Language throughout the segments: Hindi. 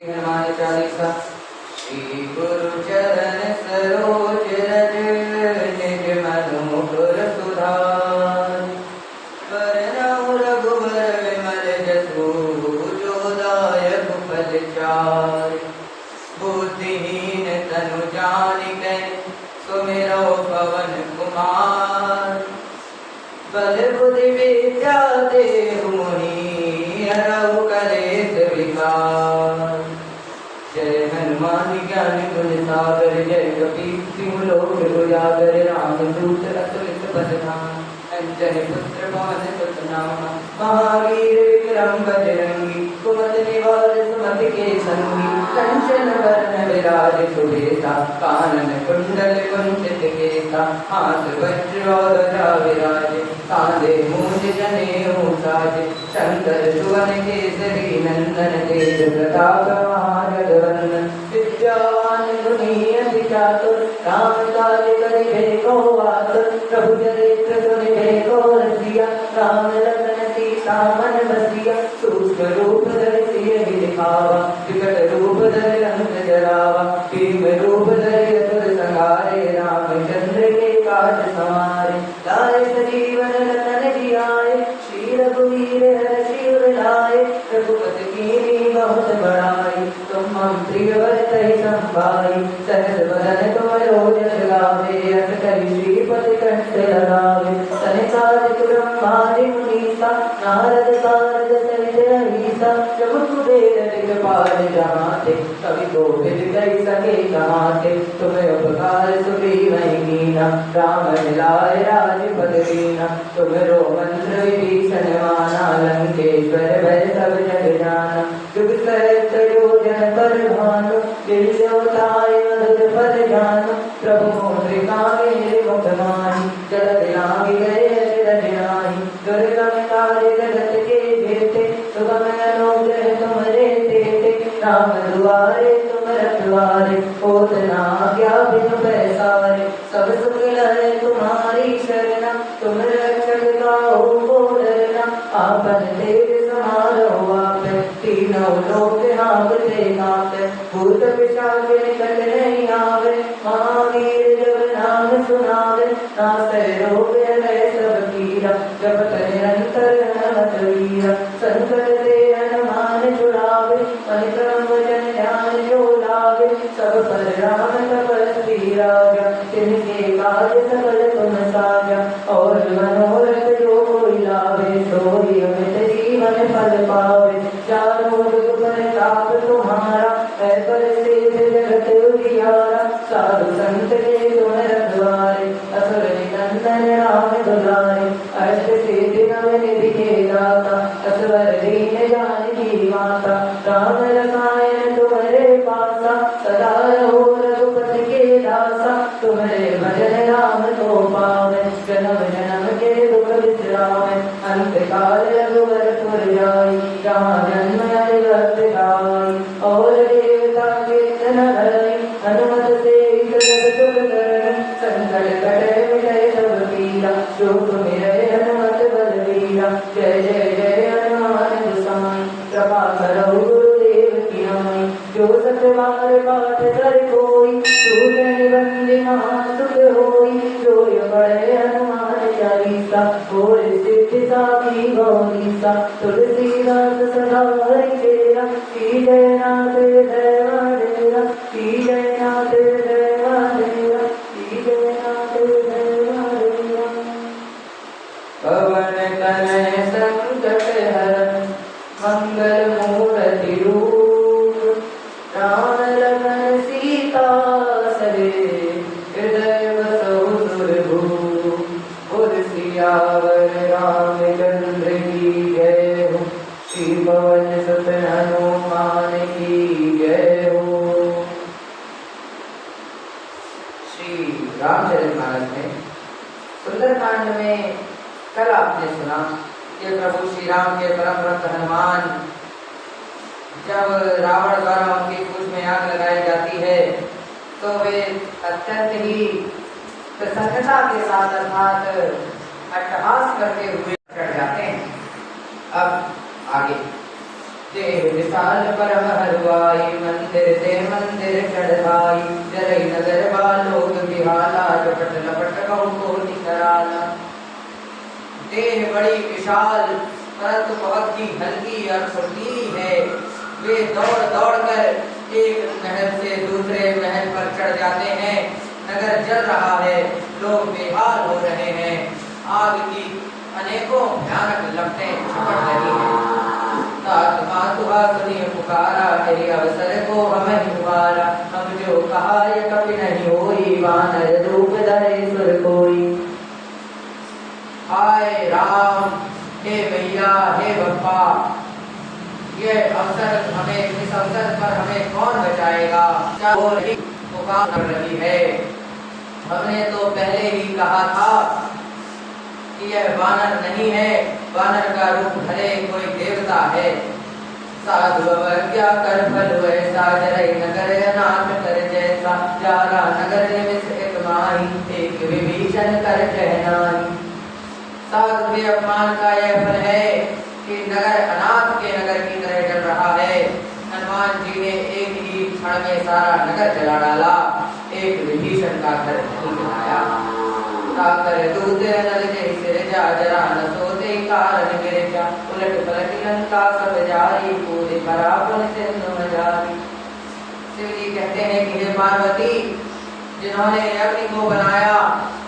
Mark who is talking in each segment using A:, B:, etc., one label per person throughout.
A: हनुमान चालीसा। श्री गुरु चरण सरोज रज निज मनोहर सुधार। वरनउ रघुवर विमल जसु जो दायक फल चार। बुद्धिहीन तनु जानिकै सुमिरौ पवन कुमार। बल बुद्धि विद्या देहु मोहि हरहु कलेश विकार। जय हनुमान ज्ञान गुण सागर जय कपीस तिहु लोक उजागर। रामदूत अतुलित बल धाम अंजनी पुत्र पवन सुत नाम। महावीर विक्रम बजरंगी कुमति निवार सुमति के संगी। कंचन वरण विराज सुबेसा कानन कुंडल कुंचित केसा। हाथ वज्र और ध्वजा विराजे कांधे मूंज जनेऊ साजे। शंकर सुवन केसरी नंदन तेज प्रताप महाजगवंदन। विद्यावान गुणी अति चातुर राम काज करिबे को आतुर। प्रभु चरित्र सुनिबे को रसिया राम लखन सीता मन बसिया। सूक्ष्म रूप धरि सियहि दिखावा विकट रूप धरि लंक जरावा। भीम रूप धरि असुर संहारे रामचंद्र के काज सवारे। लाए सजीवन लखन जियाए श्री रघुवीर हर्षि उर लाए। रघुपति कीन्ही बहुत बड़ाई तुम मम प्रिय भरतहि संभाई। सहस बदन तुमरो जस गावे अस कहि श्रीपति कंठ लगावे। सनकादिक ब्रह्मादि मुनीसा नारद सारद सहित अहीसा। जब कुबेर दिखपाल जमाते कवि कोविद कहि सके कहाते। तुम्हें उपकार सुग्रीवहि कीना राम मिलाए राजपद दीना। तुम्हरो मंत्र विभीषण माना लंकेश्वर भय सब जग जाना। जुग सहस्त्र योजन पर भानु दिव्य देवताय मधुर पद जानु। प्रभु मुद्रिका मेरे मुख माही जलत लांघि गए अचरज नाहि। दुर्गम कार्य जगत के जेते सुगम अनुग्रह तुम्हारे तेते। राम दुआरे तुम रखवारे होत न आज्ञा बिनु पैसारे। सब सुख लहै तुम्हारी शरणा तुम रक्षक काहू को डरना। आपन तेज समारो आपै तीनों लोक हाँकते काँपै। भूत पिशाच निकट नहीं आवे महावीर जब नाम सुनावे। नासै रोग हरै सब पीरा जपत निरंतर हनुमत वीरा। संकट ते हनुमान छुड़ावे मन क्रम वचन ध्यान जो लावे। सब पर राम तपस्वी राजा तिनके काज सकल तुम साजा। और मनोरथ जो कोई लावे सोई अमित जीवन फल पावे। चारों जुग प्रताप तुम्हारा है प्रसिद्ध जगत उजियारा। साधु संत के तुम रखवारे असुर निकंदन राम दुलारे। अष्ट सिद्धि नव निधि के दाता असवर दीन जानकी माता। राम रसायन तुम्हारे पासा सदा रहो रघुपति के दासा। तुम्हारे भजन राम को पावे जन्म जन्म के दुख बिसरावे। अंत काल रघुवर पुर जाई जहाँ जन्म हरिभक्त गाई। और देवता कीर्तन हरई हनुमत से सब सुख करई। संकट कटै मिटै सब पीरा जो सुमिरै हनुमत बलवीरा। जय जय जय हनुमान गोसाई कृपा करौ गुरुदेव की नाई। जो सत बार पाठ कर कोई छूट निबंधि महासुख होई। जो ये पढ़े हनुमान चालीसा और सिद्धि साखी गौरीसा। तुलसीदास सदा हरिचेरा श्री जयनाथ देवादेवा। श्री जयनाथ देवादेवा श्री जयनाथ देवादेवा। पवन तनय संकट हरन मंगल मूर्ति रूप। राम लखन सीता सहित हृदय बसहु सुरभूप। बोल सियावर रामचंद्र की जय हो। श्री पवन सुत हनुमान की जय हो। श्री रामचरितमानस में सुंदरकांड में कल आपने सुना कि प्रभु श्री राम के परम भक्त हनुमान जब रावण द्वारा उनकी पूंछ में आग लगाई जाती है तो वे अत्यंत ही प्रसन्नता के साथ अर्थात अट्टहास करते हुए चढ़ जाते हैं। अब आगे देह विशाल परम हरवाई, मंदिर ते मंदिर चढ़ाई, जरई नगर बालोक बिहाला, चपट लपट कहु कोटि कराला। देह बड़ी विशाल परंतु बहुत ही हल्की और फुर्तीली है। वे दौड़ दौड़ कर एक महल से दूसरे महल पर चढ़ जाते हैं। नगर जल रहा है, लोग बेहाल हो रहे हैं। आग की अनेकों भयानक लपटें छपट रही हैं। तात मातुहा सुनिए पुकारा, तेरे अवसर को हम ही उबारा। हम जो कहा ये कभी नहीं होई, वानर रूप धरे सुर कोई। हाय राम, हे भैया, हे बप्पा, ये अवसर हमें, इस अवसर पर हमें कौन बचाएगा? पुकार कर रही है। हमने तो पहले ही कहा था कि यह वानर नहीं है, वानर का रूप धरे कोई देवता है। साधु अवज्ञा कर फल ऐसा, जरई नगर अनाथ कर जैसा। जारा नगर निमिष एक माही, एक विभीषण कर कहनाही। साधु के अपमान का यह फल है कि नगर अनाथ के नगर की तरह जल रहा है। हनुमान जी ने एक ही क्षण में सारा नगर जला डाला, एक विभीषण का घर नहीं जलाया। ताकर दूते नल जय सिर जा, जरा न सोते कारण गिर जा। उलट पलट लंका सब जाई, पूरे परापन सिंधु में जाई। शिव जी कहते हैं कि हे पार्वती, जिन्होंने अग्नि को बनाया,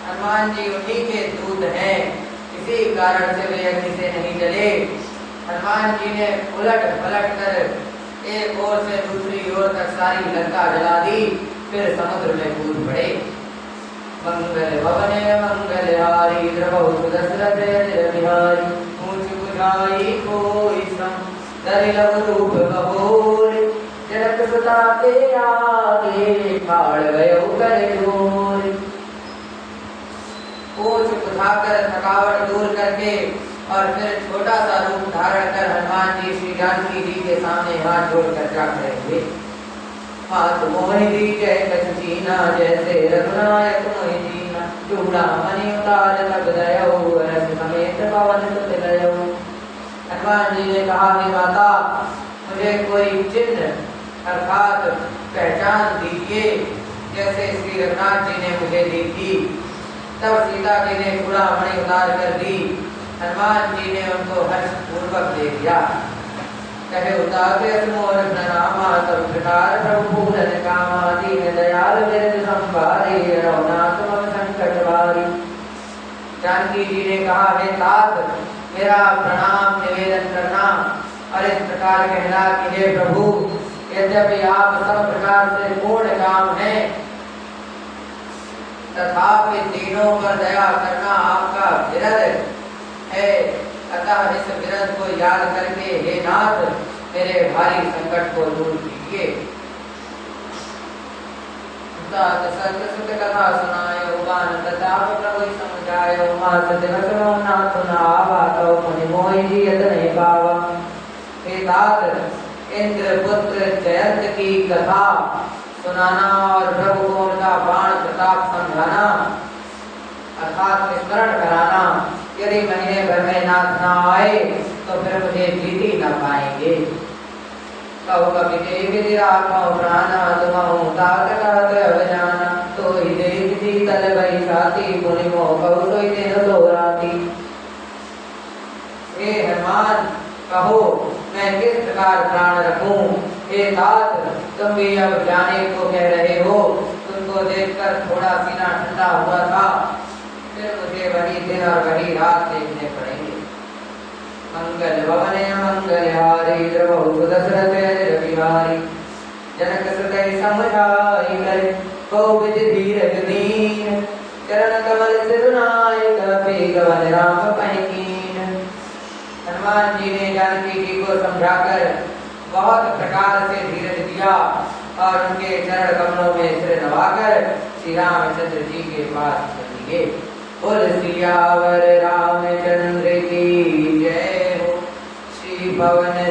A: हनुमान जी उन्हीं के दूत हैं, इसी कारण से वे अग्नि से नहीं जले। हनुमान जी ने उलट पलट कर एक ओर से दूसरी ओर तक सारी लंका जला दी, फिर समुद्र में कूद पड़े। मंगल भवने मंगल हारी, द्रवहु सुदशरथ अजर बिहारी। ऊंच बुझाई कोई सम, धरि लव रूप बहोर। जनक सुता के आगे, ठाड़ गयो कर जोर। ऊंच उठाकर थकावट दूर करके और फिर छोटा सा रूप धारण कर हनुमान जी श्री जानकी जी के सामने हाथ जोड़कर जा खड़े हुए। हाथ मोहि दीजै कछु कीना, जैसे रघुनायक मोहि दीना। चूड़ामणि उतार तब दयौ, रस समेत पवन सुत लयौ। हनुमान जी ने कहा, हे माता, मुझे कोई चिन्ह अर्थात पहचान दीजिए, जैसे श्री रघुनाथ जी ने मुझे दी थी। तब सीता जी ने चूड़ामणि उतार कर दी। हनुमान जी ने उनको हर्ष पूर्वक दे दिया। कहे उतारे मोर प्रणामा, सब प्रकार प्रभु पूरन कामा। दीन दयाल बिरद संभारे, रघुनाथ मम संकट भारी। जानकी जी ने कहा, हे तात, मेरा प्रणाम निवेदन करना और इस प्रकार कहना कि हे प्रभु, यद्यपि आप सब प्रकार से पूर्ण काम हैं, तथापि तीनों पर दया करना आपका विरद है। अतः इस विरद को याद करके हे नाथ, मेरे भारी संकट को दूर कीजिए। सुत कथा सुनायो, गान प्रताप प्रभु समझायो। मास दिवस नाथ नावा, तो मुनि मोहि जियत नहीं पावा। हे तात, इंद्र पुत्र जयंत की कथा सुनाना और प्रभु को उनका बाण प्रताप समझाना अर्थात स्मरण कराना। यदि महीने भर में नाथ ना आए तो फिर मुझे जीत ही न पाएंगे। कहो कभी विधि राखो प्राणा, तुम तात कहत अवजाना। तो ही देख शीतल भई छाती, मुनि मोह कहु सोई दिन सोराती। हे हनुमान, कहो मैं किस प्रकार प्राण रखूं? हे तात, तुम भी अब जाने को कह रहे हो। तुमको देखकर थोड़ा सीना ठंडा हुआ था, फिर मुझे वही दिन और वही रात देखने पड़ेंगे। मंगल भवने मंगल हारी, द्रवहु सुदशरथ अजर बिहारी। जनक सुतै समझाई कर, कौ विधि धीरज दीन। चरण कमल सिरुनायक, पेगवन राम पहिकीन। हनुमान जी ने जानकी जी को समझाकर बहुत प्रकार से धीरज दिया और उनके चरण कमलों में सिर नवाकर श्री रामचंद्र जी के पास चल दिए। बोल सियावर रामचंद्र की जय हो। श्री भवन